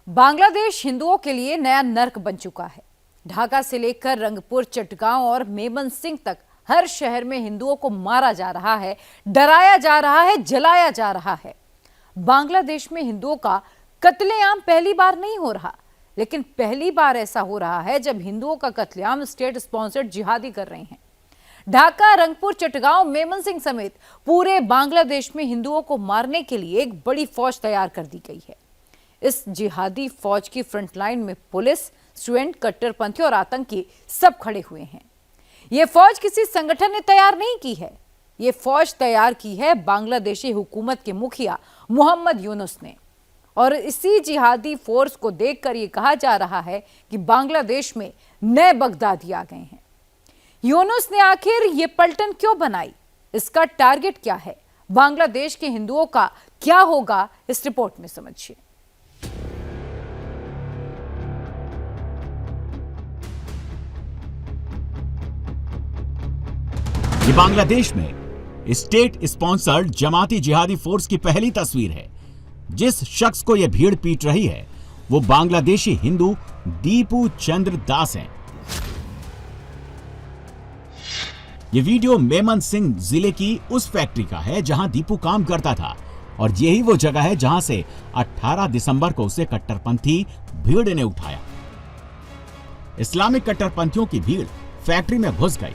बांग्लादेश हिंदुओं के लिए नया नर्क बन चुका है। ढाका से लेकर रंगपुर, चटगांव और मेमन सिंह तक हर शहर में हिंदुओं को मारा जा रहा है, डराया जा रहा है, जलाया जा रहा है। बांग्लादेश में हिंदुओं का कत्लेआम पहली बार नहीं हो रहा, लेकिन पहली बार ऐसा हो रहा है जब हिंदुओं का कत्लेआम स्टेट स्पॉन्सर्ड जिहादी कर रहे हैं। ढाका, रंगपुर, चटगांव, मेमन सिंह समेत पूरे बांग्लादेश में हिंदुओं को मारने के लिए एक बड़ी फौज तैयार कर दी गई है। इस जिहादी फौज की फ्रंटलाइन में पुलिस, स्टूडेंट, कट्टरपंथी और आतंकी सब खड़े हुए हैं। यह फौज किसी संगठन ने तैयार नहीं की है, यह फौज तैयार की है बांग्लादेशी हुकूमत के मुखिया मोहम्मद यूनुस ने। और इसी जिहादी फोर्स को देखकर यह कहा जा रहा है कि बांग्लादेश में नए बगदादी आ गए हैं। यूनुस ने आखिर ये पलटन क्यों बनाई, इसका टारगेट क्या है, बांग्लादेश के हिंदुओं का क्या होगा, इस रिपोर्ट में समझिए। ये बांग्लादेश में स्टेट स्पॉन्सर्ड जमाती जिहादी फोर्स की पहली तस्वीर है। जिस शख्स को यह भीड़ पीट रही है वो बांग्लादेशी हिंदू दीपू चंद्र दास हैं। यह वीडियो मेमन सिंह जिले की उस फैक्ट्री का है जहां दीपू काम करता था और यही वो जगह है जहां से 18 दिसंबर को उसे कट्टरपंथी भीड़ ने उठाया। इस्लामिक कट्टरपंथियों की भीड़ फैक्ट्री में घुस गई।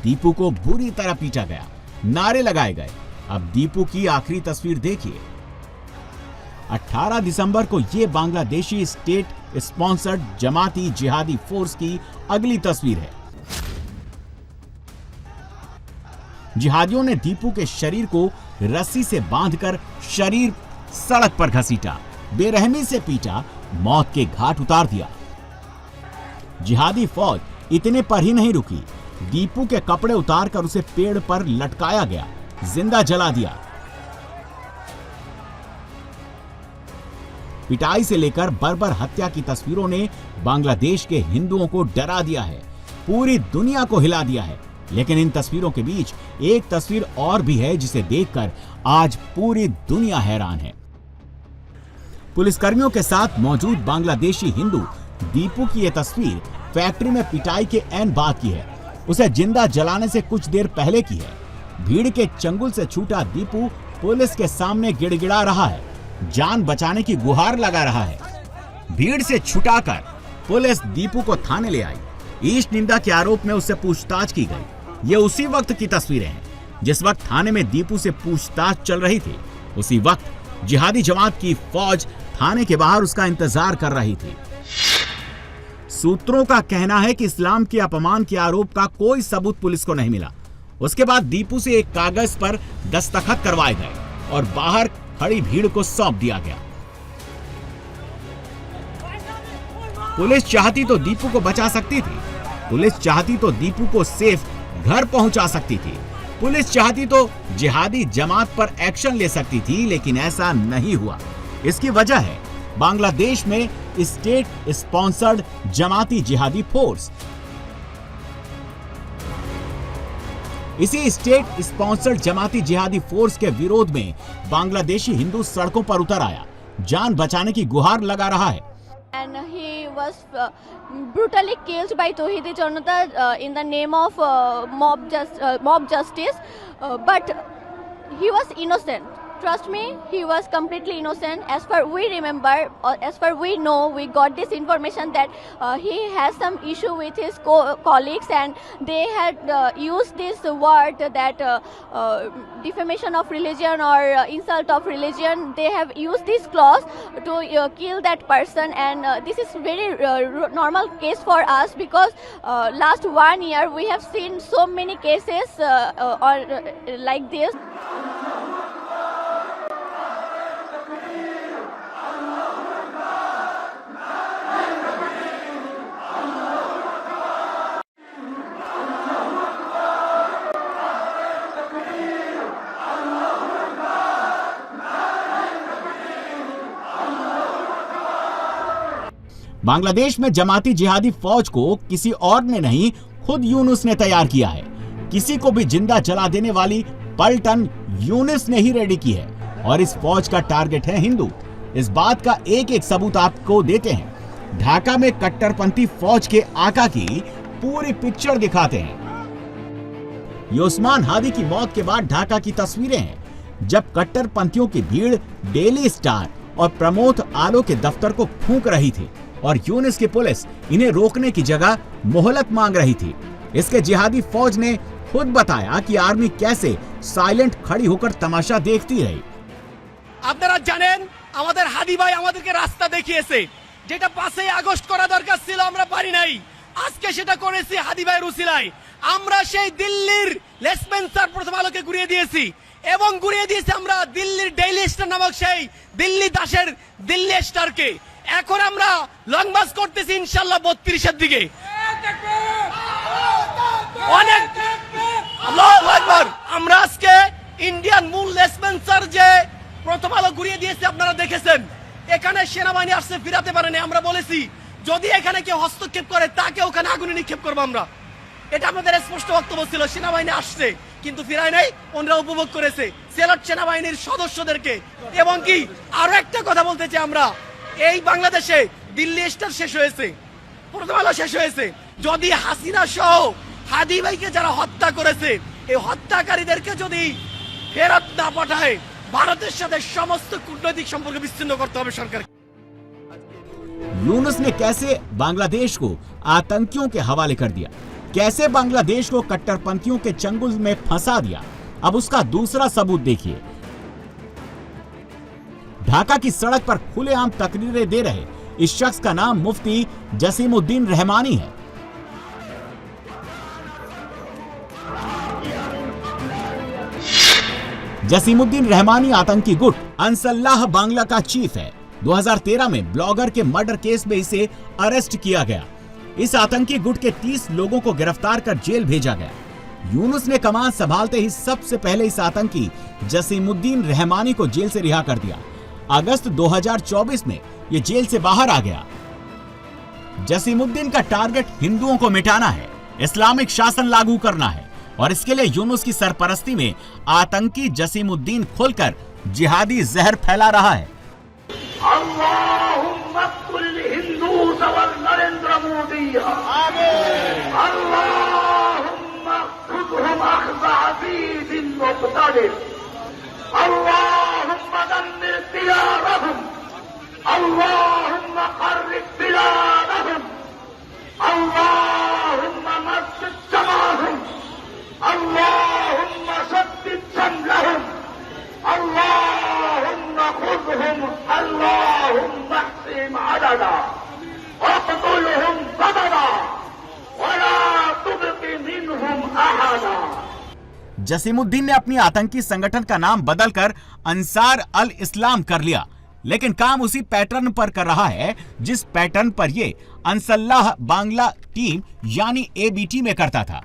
दीपू को बुरी तरह पीटा गया, नारे लगाए गए। अब दीपू की आखिरी तस्वीर देखिए। 18 दिसंबर को यह बांग्लादेशी स्टेट स्पॉन्सर्ड जमाती जिहादी फोर्स की अगली तस्वीर है। जिहादियों ने दीपू के शरीर को रस्सी से बांधकर शरीर सड़क पर घसीटा, बेरहमी से पीटा, मौत के घाट उतार दिया। जिहादी फौज इतने पर ही नहीं रुकी, दीपू के कपड़े उतारकर उसे पेड़ पर लटकाया गया, जिंदा जला दिया। पिटाई से लेकर बर्बर हत्या की तस्वीरों ने बांग्लादेश के हिंदुओं को डरा दिया है, पूरी दुनिया को हिला दिया है। लेकिन इन तस्वीरों के बीच एक तस्वीर और भी है जिसे देखकर आज पूरी दुनिया हैरान है। पुलिसकर्मियों के साथ मौजूद बांग्लादेशी हिंदू दीपू की यह तस्वीर फैक्ट्री में पिटाई के ऐन बाद की है। उसे जिंदा जलाने से कुछ देर पहले की है। भीड़ के चंगुल से छूटा दीपू पुलिस के सामने गिड़गिड़ा रहा है, जान बचाने की गुहार लगा रहा है। भीड़ से छुटाकर पुलिस दीपू को थाने ले आई। ईश निंदा के आरोप में उससे पूछताछ की गई। ये उसी वक्त की तस्वीरें हैं जिस वक्त थाने में दीपू से पूछताछ चल रही थी। उसी वक्त जिहादी जमात की फौज थाने के बाहर उसका इंतजार कर रही थी। सूत्रों का कहना है कि इस्लाम के अपमान के आरोप का कोई सबूत पुलिस को नहीं मिला। उसके बाद दीपू से एक कागज पर दस्तखत करवाए गए और बाहर खड़ी भीड़ को सौंप दिया गया। पुलिस चाहती तो दीपू को बचा सकती थी, पुलिस चाहती तो दीपू को सेफ घर पहुंचा सकती थी, पुलिस चाहती तो जिहादी जमात पर एक्शन ले सकती थी, लेकिन ऐसा नहीं हुआ। इसकी वजह है बांग्लादेश में स्टेट स्पॉन्सर्ड जमाती जिहादी फोर्स। इसी स्टेट स्पॉन्सर्ड जमाती जिहादी फोर्स के विरोध में बांग्लादेशी हिंदू सड़कों पर उतर आया, जान बचाने की गुहार लगा रहा है। And he was brutally killed by Tawhidi Janata in the name of mob justice, but he was innocent. Trust me, he was completely innocent. As far we remember, as far we know, we got this information that he has some issue with his colleagues, and they had used this word that defamation of religion or insult of religion. They have used this clause to kill that person, and this is very normal case for us because last 1 year we have seen so many cases like this. Bangladesh में जमाती जिहादी फौज को किसी और ने नहीं, खुद यूनुस ने तैयार किया है। किसी को भी जिंदा जला देने वाली पलटन यूनुस ने ही रेडी की है और इस फौज का टारगेट है हिंदू। इस बात का एक एक सबूत आपको देते हैं। ढाका में कट्टरपंथी फौज के आका की पूरी पिक्चर दिखाते हैं। ये उस्मान हादी की मौत के बाद ढाका की तस्वीरें हैं, जब कट्टरपंथियों की भीड़ डेली स्टार और प्रमोद आलो के दफ्तर को फूंक रही थी और यूनिस की पुलिस इन्हें रोकने की जगह मोहलत मांग रही थी। इसके जिहादी फौज ने खुद बताया कि आर्मी कैसे साइलेंट खड़ी होकर तमाशा देखती रही। আপনারা জানেন আমাদের হাদি ভাই আমাদেরকে রাস্তা দেখিয়েছে, যেটা 5 আগস্ট করা দরকার ছিল আমরা পারি নাই, আজকে সেটা করেছি হাদি ভাইয়ের উসিলায়। আমরা সেই দিল্লির লেসপেন্সার প্রথম আলোকে ঘুরিয়ে দিয়েছি এবং ঘুরিয়ে দিয়েছি আমরা দিল্লির ডেইলি স্টার নামক সেই দিল্লি দাসের দিল্লি স্টারকে। এখন আমরা লং মার্চ করতেছি ইনশাআল্লাহ 32 এর দিকে। অনেক আল্লাহু আকবার। আমরা আজকে ইন্ডিয়ান মূল লেসপেন্সার যে প্রথম আলো ঘুরিয়ে দিয়েছে আপনারা দেখেছেন, এখানে সেনাবাহিনী আসছে ফিরাতে পারেনি। আমরা বলেছি যদি এখানে কেউ হস্তক্ষেপ করে তাকে ওখানে আগুনে নিক্ষেপ করবো আমরা। এটা আমাদের স্পষ্ট বক্তব্য ছিল। সেনাবাহিনী আসছে কিন্তু ফিরায় নাই, ওনারা উপভোগ করেছে সেলট সেনাবাহিনীর সদস্যদেরকে। এবং কি আরো একটা কথা বলতে চাই, আমরা এই বাংলাদেশে দিল্লি স্টার শেষ হয়েছে, প্রথম আলো শেষ হয়েছে, যদি হাসিনা সহ হাদি ভাইকে যারা হত্যা করেছে এই হত্যাকারীদেরকে যদি ফেরত না পাঠায় ভারতের সাথে সমস্ত কূটনৈতিক সম্পর্ক বিচ্ছিন্ন করতে হবে সরকার। यूनुस ने कैसे बांग्लादेश को आतंकियों के हवाले कर दिया, कैसे बांग्लादेश को कट्टरपंथियों के चंगुल में फंसा दिया, अब उसका दूसरा सबूत देखिए। ढाका की सड़क पर खुलेआम तकरीरें दे रहे इस शख्स का नाम मुफ्ती जसीमुद्दीन रहमानी है। जसीमुद्दीन रहमानी आतंकी गुट अंसल्लाह बांग्ला का चीफ है। 2013 में ब्लॉगर के मर्डर केस में इसे अरेस्ट किया गया। इस आतंकी गुट के 30 लोगों को गिरफ्तार कर जेल भेजा गया। यूनुस ने कमान संभालते ही सबसे पहले इस आतंकी जसीमुद्दीन रहमानी को जेल से रिहा कर दिया। अगस्त 2024 में ये जेल से बाहर आ गया। जसीमुद्दीन का टारगेट हिंदुओं को मिटाना है, इस्लामिक शासन लागू करना है और इसके लिए यूनुस की सरपरस्ती में आतंकी जसीमुद्दीन खुलकर जिहादी जहर फैला रहा है। अल्लाहुम्मा कुल हिंदूस व नरेंद्र मोदी आमीन। अल्लाहुम्मा खुदहुम अखज़ अज़ीज़िन मुक़तदिर। अल्लाहुम्मा दम्मिर दियारहुम। अल्लाहुम्मा क़र्रिब बिलादहुम। अल्लाहुम्मा मस्जिद जमाहुम। अल्लाहुम्मा शद्दिद जमलहुम। अल्लाहुम्मा खुज़हुम। अल्लाहुम्मा अहसिम अददा वक़्तुलहुम बददा वला तुबक़ि मिनहुम अहदा। जसीमुद्दीन ने अपनी आतंकी संगठन का नाम बदलकर अंसार अल इस्लाम कर लिया, लेकिन काम उसी पैटर्न पर कर रहा है जिस पैटर्न पर ये अंसल्लाह बांग्ला टीम यानी एबीटी में करता था।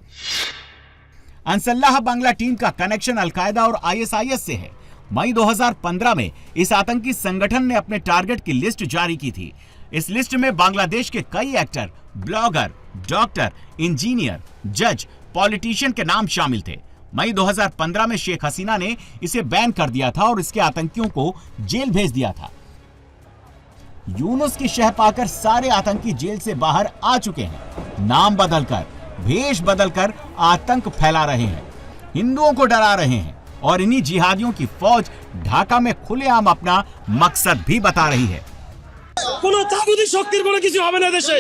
अंसल्लाह बांग्ला टीम का कनेक्शन अलकायदा और आईएसआईएस से है। मई 2015 में इस आतंकी संगठन ने अपने टारगेट की लिस्ट जारी की थी। इस लिस्ट में बांग्लादेश के कई एक्टर, ब्लॉगर, डॉक्टर, इंजीनियर, जज, पॉलिटिशियन के नाम शामिल थे। मई 2015 में शेख हसीना ने इसे बैन कर दिया था और इसके आतंकियों को जेल भेज दिया था। यूनुस की शह पाकर सारे आतंकी जेल से बाहर आ चुके हैं। नाम बदलकर, भेष बदलकर आतंक फैला रहे हैं, हिंदुओं को डरा रहे हैं और इन्हीं जिहादियों की फौज ढाका में खुलेआम अपना मकसद भी बता रही है। কোনো তাগুতি শক্তির কোনো কিছু হবে না দেশে,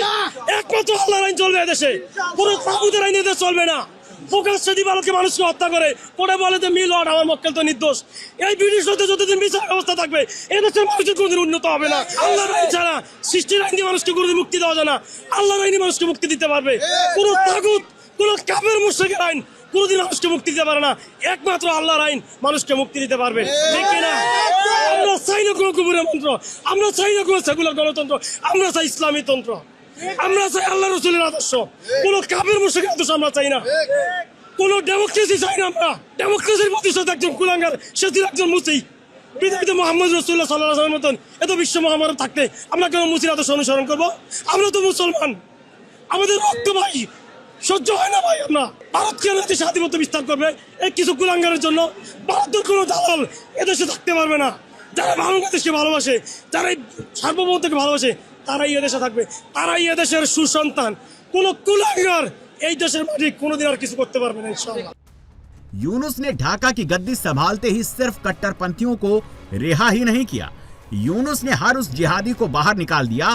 একমাত্র আল্লাহর আইন চলবে দেশে। কোনো তাগুতের আইন দেশে চলবে না। প্রকাশ্যে দিবালোকে মানুষকে হত্যা করে কোনে বলে যে মিলন আমার মক্কেল তো নির্দোষ। এই ব্রিটিশ হতে যতদিন বিচার ব্যবস্থা থাকবে এই দেশের মানুষের কোনোদিন উন্নত হবে না। আল্লাহর আইন ছাড়া সৃষ্টির আইন দিয়ে মানুষকে কোনোদিন মুক্তি দেওয়া যায় না। আল্লাহর আইনই মানুষকে মুক্তি দিতে পারবে। কোনো তাগুত, কোনো কাফের মুশরিকের আইন কোনোদিন মানুষকে মুক্তি দিতে পারে না। একমাত্র আল্লাহর আইন মানুষকে মুক্তি দিতে পারবে, ঠিক না? আমরা চাই না কোনো কুফুরের মন্ত্র, আমরা চাই না কোনো সেকুলার গণতন্ত্র, আমরা চাই ইসলামী তন্ত্র, আমরা চাই আল্লাহ রসুলের আদর্শ। কোনো কাফের মুশরিকের আদর্শ আমরা চাই না। কোনো ডেমোক্রেসি চাই না আমরা। ডেমোক্রেসির প্রতিষ্ঠাতা একজন কুলাঙ্গার, সে ছিল একজন মুসি। পৃথিবীতে মোহাম্মদ রাসূলুল্লাহ সাল্লাল্লাহু আলাইহি ওয়াসাল্লামের মতন এত বিশ্ব মহামানব থাকতে আমরা কেন মুসির আদর্শ অনুসরণ করবো? আমরা তো মুসলমান, আমাদের রক্ত ভাই, সহ্য হয় না ভাই। আমরা ভারত কেন এদেশে আধিপত্য বিস্তার করবে এই কিছু কুলাঙ্গারের জন্য? ভারতের কোনো দালাল এদেশে থাকতে পারবে না। যারা বাংলাদেশকে ভালোবাসে, যারা এই সার্বভৌমত্বকে ভালোবাসে, তারাই এদেশে থাকবে, তারাই এদেশের সুসন্তান। কোনো কুলাঙ্গার এই দেশের মাটি কোনোদিন আর কিছু করতে পারবে না ইনশাআল্লাহ। यूनुस ने ढाका की गद्दी संभालते ही सिर्फ कट्टरपंथियों को रिहा ही नहीं किया, यूनुस ने हर उस जिहादी को बाहर निकाल दिया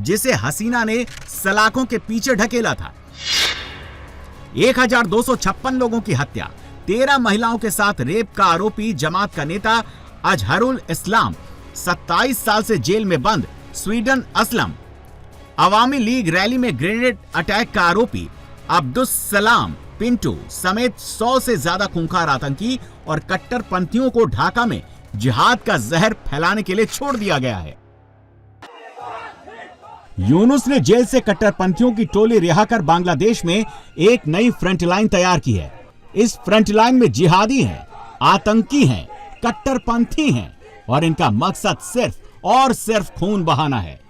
जिसे हसीना ने सलाखों के पीछे ढकेला था। 1256 लोगों की हत्या, 13 महिलाओं के साथ रेप का आरोपी जमात का नेता अजहरुल इस्लाम, 27 साल से जेल में बंद स्वीडन असलम, अवामी लीग रैली में ग्रेनेड अटैक का आरोपी अब्दुल सलाम पिंटू समेत 100 से ज्यादा खूंखार आतंकी और कट्टरपंथियों को ढाका में जिहाद का जहर फैलाने के लिए छोड़ दिया गया है। यूनुस ने जेल से कट्टरपंथियों की टोली रिहा कर बांग्लादेश में एक नई फ्रंट लाइन तैयार की है। इस फ्रंट लाइन में जिहादी हैं, आतंकी हैं, कट्टरपंथी हैं और इनका मकसद सिर्फ और सिर्फ खून बहाना है।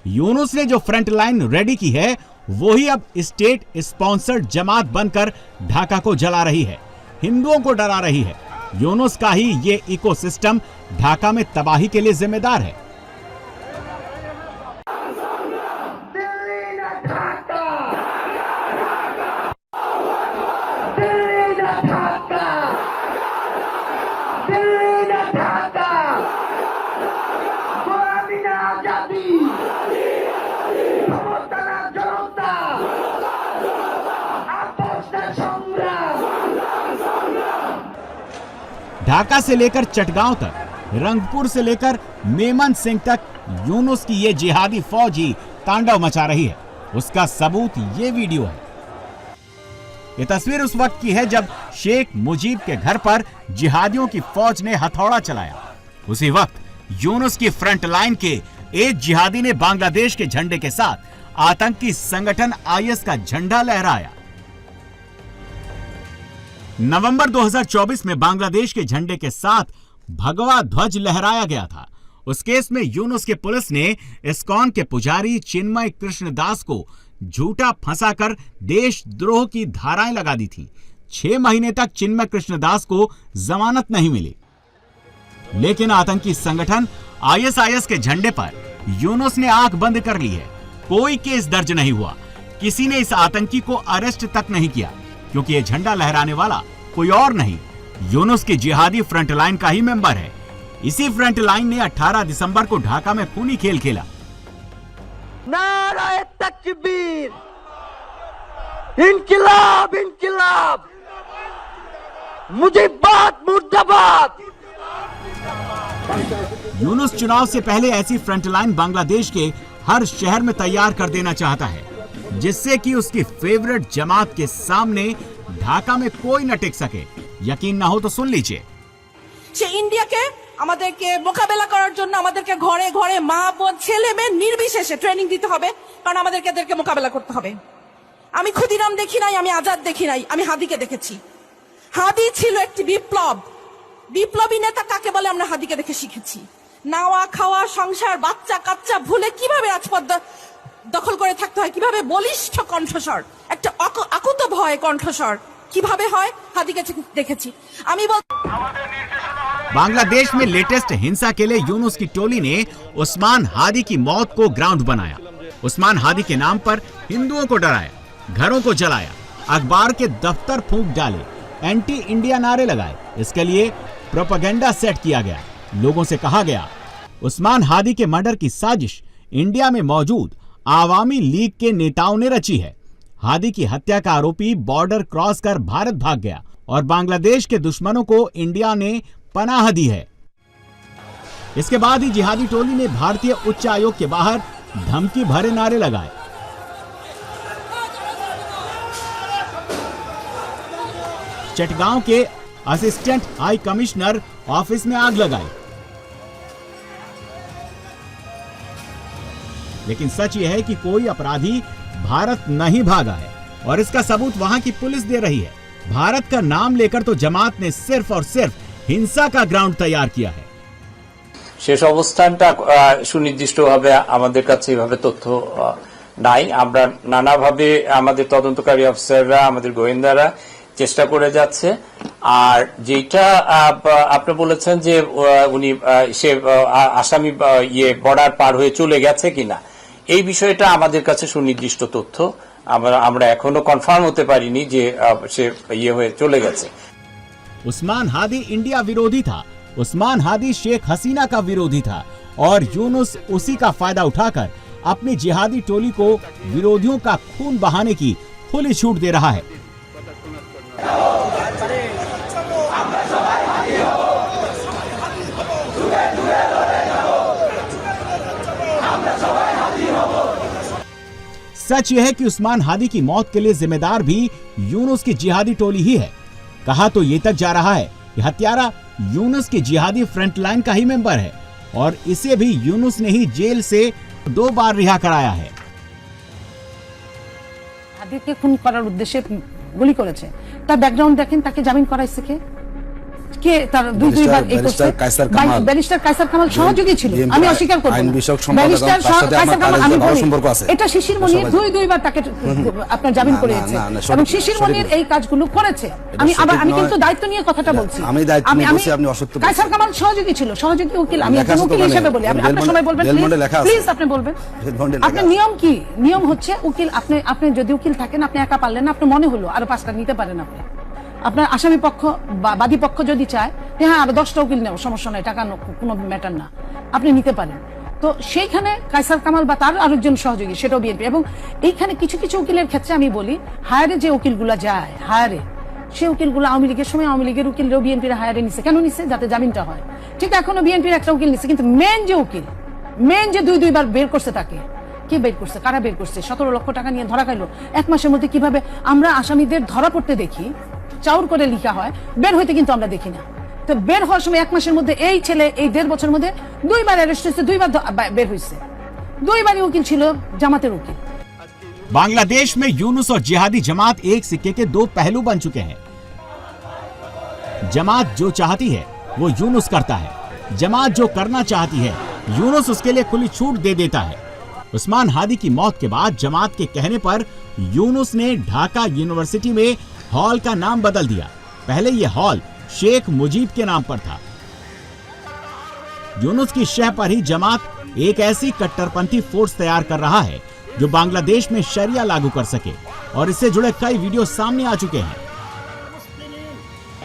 यूनुस ने जो फ्रंट लाइन रेडी की है वो ही अब स्टेट स्पॉन्सर्ड जमात बनकर ढाका को जला रही है, हिंदुओं को डरा रही है। यूनुस का ही ये इकोसिस्टम ढाका में तबाही के लिए जिम्मेदार है। ढाका से लेकर चटगांव तक, रंगपुर से लेकर मेमन सिंह तक यूनुस की ये जिहादी फौज ही तांडव मचा रही है। उसका सबूत ये वीडियो है। ये तस्वीर उस वक्त की है जब शेख मुजीब के घर पर जिहादियों की फौज ने हथौड़ा चलाया। उसी वक्त यूनुस की फ्रंट लाइन के एक जिहादी ने बांग्लादेश के झंडे के साथ आतंकी संगठन आईएस का झंडा लहराया। नवंबर 2024 में बांग्लादेश के झंडे के साथ भगवा ध्वज लहराया गया था। उस केस में यूनुस के पुलिस ने इस्कॉन के पुजारी चिन्मय कृष्णदास को झूठा फंसाकर देशद्रोह की धाराएं लगा दी थी। 6 महीने तक चिन्मय कृष्णदास को जमानत नहीं मिली, लेकिन आतंकी संगठन आईएसआईएस के झंडे पर यूनुस ने आंख बंद कर ली है। कोई केस दर्ज नहीं हुआ, किसी ने इस आतंकी को अरेस्ट तक नहीं किया, क्योंकि ये झंडा लहराने वाला कोई और नहीं, यूनुस की जिहादी फ्रंट लाइन का ही मेंबर है। इसी फ्रंट लाइन ने 18 दिसंबर को ढाका में खूनी खेल खेला। नारे तकबीर, इनकिलाब इनकिलाब, मुजीबात मुर्दाबाद। यूनुस चुनाव से पहले ऐसी फ्रंट लाइन बांग्लादेश के हर शहर में तैयार कर देना चाहता है, जिससे कि उसकी फेवरेट जमात के सामने ढाका में कोई न टिक सके। यकीन ना हो तो सुन लीजिए। সে ইন্ডিয়াকে আমাদেরকে মোকাবেলা করার জন্য আমাদেরকে ঘরে ঘরে মা বোন ছেলে মেয়ে নির্বিশেষে ট্রেনিং দিতে হবে, কারণ আমাদেরকে এদেরকে মোকাবেলা করতে হবে। আমি ক্ষুদিরাম দেখি নাই, আমি আজাদ দেখি নাই, আমি হাদিকে দেখেছি। হাদি ছিল একটি বিপ্লব, বিপ্লবী নেতা কাকে বলে আমরা হাদিকে দেখে শিখেছি। নাওয়া খাওয়া সংসার বাচ্চা কাচ্চা ভুলে কিভাবে রাজপথ দখল করে থাকতে হয়, কিভাবে বলিষ্ঠ কণ্ঠস্বর, একটা আকুত ভয় কণ্ঠস্বর কিভাবে হয়, হাদিকে দেখেছি। আমি बांग्लादेश में लेटेस्ट हिंसा के लिए यूनुस की टोली ने उस्मान हादी की मौत को ग्राउंड बनाया। उस्मान हादी के नाम पर हिंदुओं को डराया, घरों को जलाया, अखबार के दफ्तर फूंक डाले, एंटी इंडिया नारे लगाए। इसके लिए प्रोपेगेंडा सेट किया गया। लोगों से कहा गया उस्मान हादी के मर्डर की साजिश इंडिया में मौजूद आवामी लीग के नेताओं ने रची है। हादी की हत्या का आरोपी बॉर्डर क्रॉस कर भारत भाग गया और बांग्लादेश के दुश्मनों को इंडिया ने पनाह दी है। इसके बाद ही जिहादी टोली ने भारतीय उच्च आयोग के बाहर धमकी भरे नारे लगाए। चटगांव के असिस्टेंट हाई कमिश्नर ऑफिस में आग लगाई। लेकिन सच यह है कि कोई अपराधी भारत नहीं भागा है। और इसका सबूत वहाँ की पुलिस दे रही है। भारत का नाम लेकर तो जमात ने सिर्फ और सिर्फ हिंसा का ग्राउंड तैयार किया है। শেষ অবস্থানটা সুনির্দিষ্টভাবে আমাদের কাছে এভাবে তথ্য নাই। আমরা নানাভাবে আমাদের তদন্তকারী অফিসাররা, আমাদের গোয়েন্দারা চেষ্টা করে যাচ্ছে। আর যেটা আপনি বলেছেন যে উনি সে আসামি বর্ডার পার হয়ে চলে গেছে কিনা, এই বিষয়টা আমাদের কাছে সুনির্দিষ্ট তথ্য, আমরা এখনো কনফার্ম হতে পারিনি যে সে হয়ে চলে গেছে। उस्मान हादी इंडिया विरोधी था। उस्मान हादी शेख हसीना का विरोधी था और यूनुस उसी का फायदा उठाकर अपनी जिहादी टोली को विरोधियों का खून बहाने की खुली छूट दे रहा है। सच यह है कि उस्मान हादी की मौत के लिए जिम्मेदार भी यूनुस की जिहादी टोली ही है। कहा तो ये तक जा रहा है कि हत्यारा यूनुस की जिहादी फ्रंट लाइन का ही मेंबर है और इसे भी यूनुस ने ही जेल से 2 बार रिहा कराया है। হাদিকে খুন করার উদ্দেশ্যে গুলি করেছে, তার ব্যাকগ্রাউন্ড দেখেন, তাকে জামিন করাইছে কে তার দুইবার এই করছে। ব্যারিস্টার কায়সার কামাল সহযোগী ছিল, আমি অস্বীকার করব না। ব্যারিস্টার কায়সার কামাল, আমি এটা শিশির মনির দুইবার তাকে আপনার জামিন করিয়েছে এবং শিশির মনির এই কাজগুলো করেছে। আমি কিন্তু দায়িত্ব নিয়ে কথাটা বলছি। আমি দায়িত্ব নিয়ে বলছি, আপনি অসত্য বলছেন। কায়সার কামাল সহযোগী ছিল, সহযোগী উকিল। আমি একজন উকিল হিসেবে বলি, আপনার সময় বলবেন প্লিজ, আপনি বলবেন। আপনার নিয়ম কি? নিয়ম হচ্ছে উকিল, আপনি যদি উকিল থাকেন, আপনি একা পারলেন না, আপনি মনে হলো আরো 5টা নিতে পারেন। আপনি আপনার আসামি পক্ষ বা বাদী পক্ষ যদি চায় হ্যাঁ আরো 10টা উকিল নেব, সমস্যা নাই, টাকা কোনো ম্যাটার না, আপনি নিতে পারেন। তো সেইখানে কায়সার কামাল বা তার আরেকজন সহযোগী, সেটাও বিএনপি। এবং এইখানে কিছু কিছু উকিলের ক্ষেত্রে আমি বলি, হায়ারে যে উকিলগুলা যায়, হায়ারে সেই উকিলগুলো আওয়ামী লীগের সময় আওয়ামী লীগের উকিলরাও বিএনপির হায়ারে নিছে। কেন নিছে? যাতে জামিনটা হয়। ঠিক এখনো বিএনপির একটা উকিল নিছে, কিন্তু মেন যে উকিল, মেন যে দুইবার বের করছে, তাকে কে বের করছে? কারা বের করছে? 17 লক্ষ টাকা নিয়ে ধরা খাইলো 1 মাসের মধ্যে। কিভাবে আমরা আসামিদের ধরা পড়তে দেখি, চাউর করে লিখা হয়, বের হইতে কিন্তু আমরা দেখি না। তো বের হওয়ার সময় 1 মাসের মধ্যে এই ছেলে এই 1.5 বছরের মধ্যে 2বার অ্যারেস্ট হয়েছে, 2বার বের হয়েছে, 2বারই উকিল ছিল জামাতের উকিল। बांग्लादेश में यूनुस और जिहादी जमात एक सिक्के के 2 पहलू बन चुके हैं। जमात जो चाहती है वो यूनुस करता है, जमात जो करना चाहती है यूनुस उसके लिए खुली छूट दे देता है। उस्मान हादी की मौत के बाद जमात के कहने पर यूनुस ने ढाका यूनिवर्सिटी में हॉल का नाम बदल दिया। पहले यह हॉल शेख मुजीब के नाम पर था। यूनुस की शह पर ही जमात एक ऐसी कट्टरपंथी फोर्स तैयार कर रहा है जो बांग्लादेश में शरिया लागू कर सके और इससे जुड़े कई वीडियो सामने आ चुके हैं।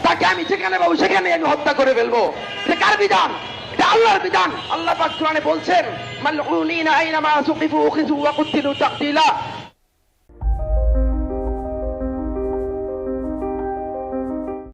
তাকে আমি যেখানে পাবো সেখানে আমি হত্যা করে ফেলবো। এটা কার বিধান? এটা আল্লাহর বিধান। আল্লাহ পাক কোরআনে বলছেন, মালউনিনা আইনামা সুকিফু উখিযু ওয়া কুতিলু তাকতিলা।